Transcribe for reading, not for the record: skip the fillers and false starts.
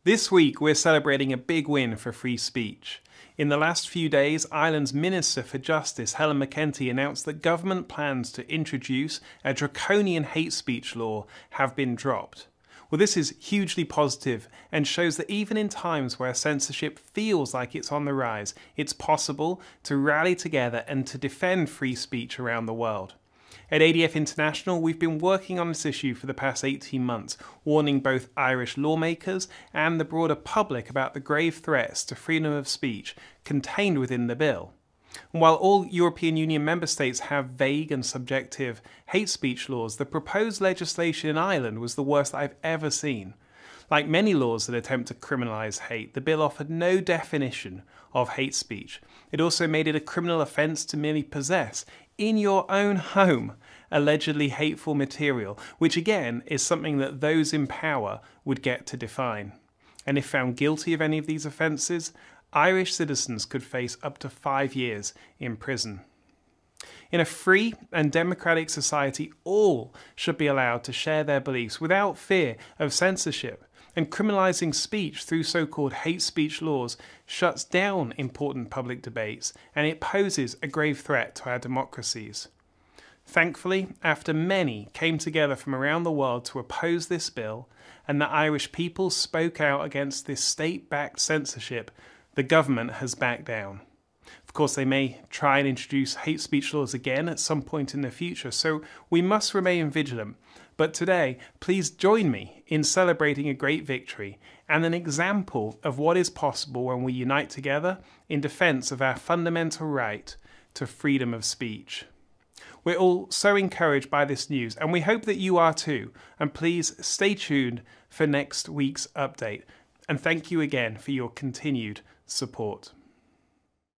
This week we're celebrating a big win for free speech. In the last few days, Ireland's Minister for Justice, Helen McEntee, announced that government plans to introduce a draconian hate speech law have been dropped. Well, this is hugely positive and shows that even in times where censorship feels like it's on the rise, it's possible to rally together and to defend free speech around the world. At ADF International, we've been working on this issue for the past 18 months, warning both Irish lawmakers and the broader public about the grave threats to freedom of speech contained within the bill. And while all European Union member states have vague and subjective hate speech laws, the proposed legislation in Ireland was the worst I've ever seen. Like many laws that attempt to criminalise hate, the bill offered no definition of hate speech. It also made it a criminal offence to merely possess, in your own home, allegedly hateful material, which again is something that those in power would get to define. And if found guilty of any of these offences, Irish citizens could face up to 5 years in prison. In a free and democratic society, all should be allowed to share their beliefs without fear of censorship. And criminalising speech through so-called hate speech laws shuts down important public debates, and it poses a grave threat to our democracies. Thankfully, after many came together from around the world to oppose this bill, and the Irish people spoke out against this state-backed censorship, the government has backed down. Of course, they may try and introduce hate speech laws again at some point in the future, so we must remain vigilant. But today, please join me in celebrating a great victory and an example of what is possible when we unite together in defence of our fundamental right to freedom of speech. We're all so encouraged by this news, and we hope that you are too. And please stay tuned for next week's update. And thank you again for your continued support.